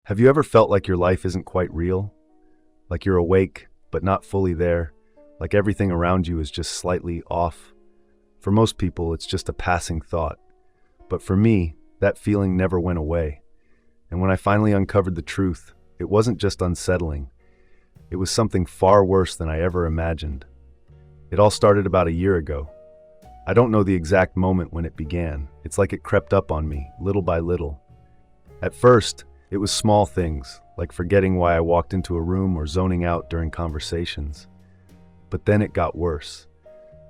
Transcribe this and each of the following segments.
Have you ever felt like your life isn't quite real? Like you're awake, but not fully there? Like everything around you is just slightly off? For most people, it's just a passing thought. But for me, that feeling never went away. And when I finally uncovered the truth, it wasn't just unsettling. It was something far worse than I ever imagined. It all started about a year ago. I don't know the exact moment when it began. It's like it crept up on me, little by little. At first, it was small things, like forgetting why I walked into a room or zoning out during conversations. But then it got worse.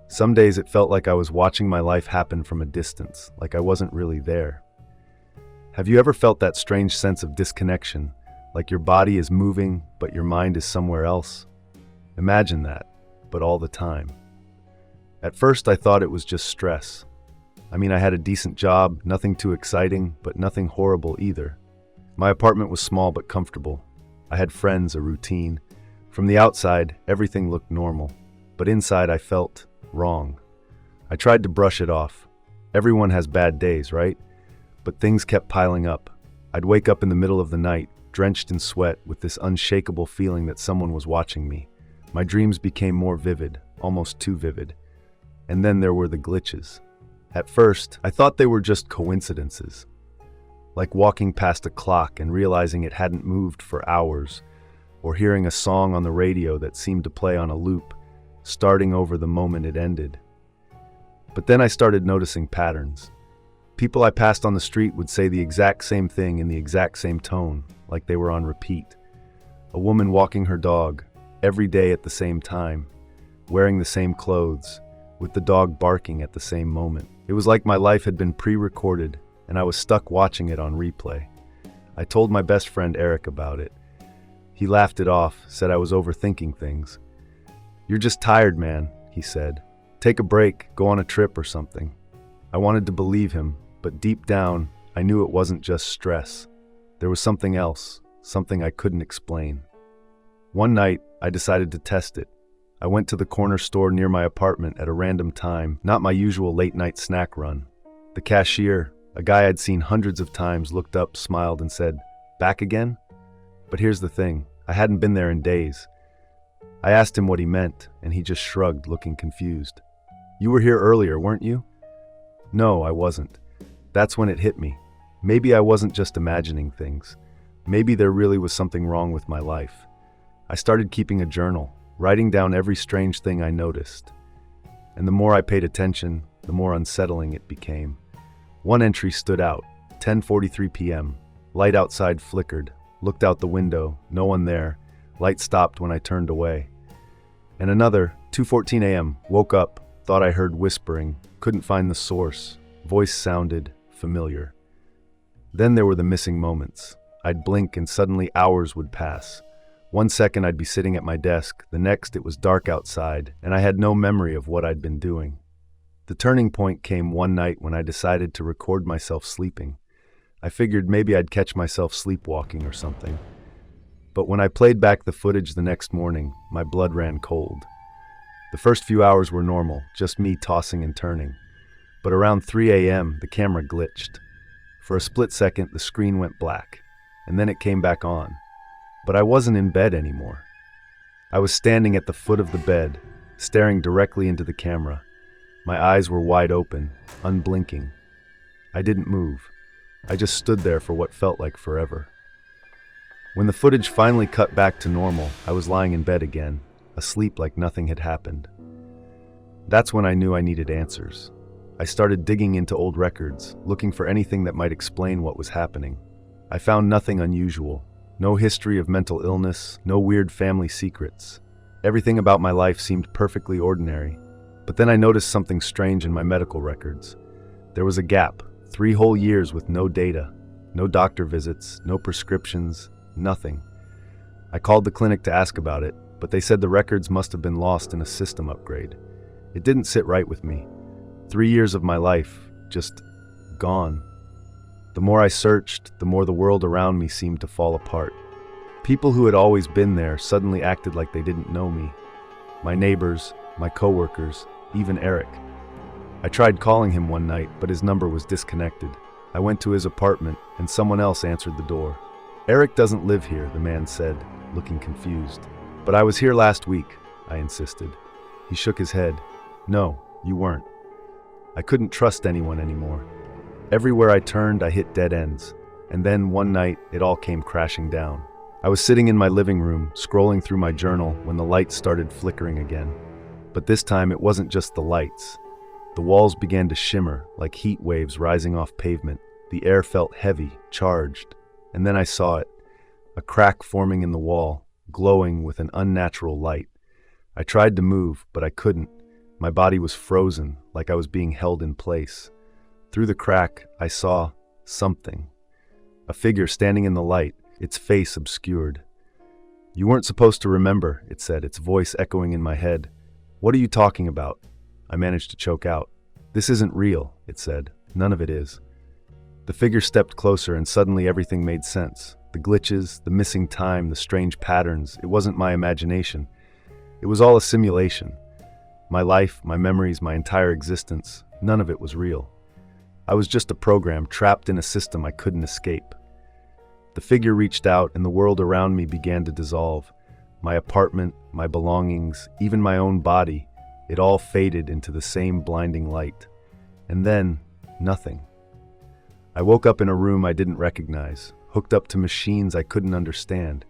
Some days it felt like I was watching my life happen from a distance, like I wasn't really there. Have you ever felt that strange sense of disconnection, like your body is moving, but your mind is somewhere else? Imagine that, but all the time. At first I thought it was just stress. I had a decent job, nothing too exciting, but nothing horrible either. My apartment was small but comfortable. I had friends, a routine. From the outside, everything looked normal, but inside I felt wrong. I tried to brush it off. Everyone has bad days, right? But things kept piling up. I'd wake up in the middle of the night, drenched in sweat, with this unshakable feeling that someone was watching me. My dreams became more vivid, almost too vivid. And then there were the glitches. At first, I thought they were just coincidences. Like walking past a clock and realizing it hadn't moved for hours, or hearing a song on the radio that seemed to play on a loop, starting over the moment it ended. But then I started noticing patterns. People I passed on the street would say the exact same thing in the exact same tone, like they were on repeat. A woman walking her dog, every day at the same time, wearing the same clothes, with the dog barking at the same moment. It was like my life had been pre-recorded, and I was stuck watching it on replay. I told my best friend Eric about it. He laughed it off, said I was overthinking things. "You're just tired, man," he said. "Take a break, go on a trip or something." I wanted to believe him, but deep down, I knew it wasn't just stress. There was something else, something I couldn't explain. One night, I decided to test it. I went to the corner store near my apartment at a random time, not my usual late-night snack run. The cashier, a guy I'd seen hundreds of times, looked up, smiled, and said, "Back again?" But here's the thing, I hadn't been there in days. I asked him what he meant, and he just shrugged, looking confused. "You were here earlier, weren't you?" No, I wasn't. That's when it hit me. Maybe I wasn't just imagining things. Maybe there really was something wrong with my life. I started keeping a journal, writing down every strange thing I noticed. And the more I paid attention, the more unsettling it became. One entry stood out, 10:43 p.m. Light outside flickered. Looked out the window, no one there. Light stopped when I turned away. And another, 2:14 a.m. Woke up, thought I heard whispering, couldn't find the source. Voice sounded familiar. Then there were the missing moments. I'd blink and suddenly hours would pass. 1 second I'd be sitting at my desk, the next it was dark outside, and I had no memory of what I'd been doing. The turning point came one night when I decided to record myself sleeping. I figured maybe I'd catch myself sleepwalking or something. But when I played back the footage the next morning, my blood ran cold. The first few hours were normal, just me tossing and turning. But around 3 a.m., the camera glitched. For a split second, the screen went black, and then it came back on. But I wasn't in bed anymore. I was standing at the foot of the bed, staring directly into the camera. My eyes were wide open, unblinking. I didn't move. I just stood there for what felt like forever. When the footage finally cut back to normal, I was lying in bed again, asleep like nothing had happened. That's when I knew I needed answers. I started digging into old records, looking for anything that might explain what was happening. I found nothing unusual. No history of mental illness, no weird family secrets. Everything about my life seemed perfectly ordinary. But then I noticed something strange in my medical records. There was a gap, 3 whole years with no data, no doctor visits, no prescriptions, nothing. I called the clinic to ask about it, but they said the records must have been lost in a system upgrade. It didn't sit right with me. 3 years of my life, just gone. The more I searched, the more the world around me seemed to fall apart. People who had always been there suddenly acted like they didn't know me. My neighbors, my coworkers, even Eric. I tried calling him one night, but his number was disconnected. I went to his apartment, and someone else answered the door. Eric doesn't live here, the man said, looking confused. But I was here last week, I insisted. He shook his head. No, you weren't. I couldn't trust anyone anymore. Everywhere I turned, I hit dead ends. And then one night, it all came crashing down. I was sitting in my living room, scrolling through my journal, when the lights started flickering again. But this time, it wasn't just the lights. The walls began to shimmer, like heat waves rising off pavement. The air felt heavy, charged. And then I saw it, a crack forming in the wall, glowing with an unnatural light. I tried to move, but I couldn't. My body was frozen, like I was being held in place. Through the crack, I saw something. A figure standing in the light, its face obscured. You weren't supposed to remember, it said, its voice echoing in my head. What are you talking about? I managed to choke out. This isn't real, it said. None of it is. The figure stepped closer and suddenly everything made sense. The glitches, the missing time, the strange patterns, it wasn't my imagination. It was all a simulation. My life, my memories, my entire existence, none of it was real. I was just a program trapped in a system I couldn't escape. The figure reached out and the world around me began to dissolve. My apartment, my belongings, even my own body, it all faded into the same blinding light. And then, nothing. I woke up in a room I didn't recognize, hooked up to machines I couldn't understand.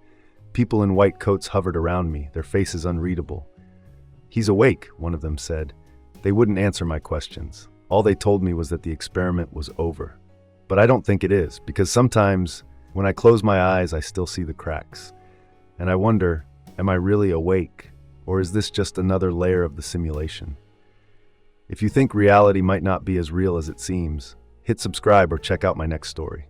People in white coats hovered around me, their faces unreadable. He's awake, one of them said. They wouldn't answer my questions. All they told me was that the experiment was over. But I don't think it is, because sometimes, when I close my eyes, I still see the cracks. And I wonder, am I really awake, or is this just another layer of the simulation? If you think reality might not be as real as it seems, hit subscribe or check out my next story.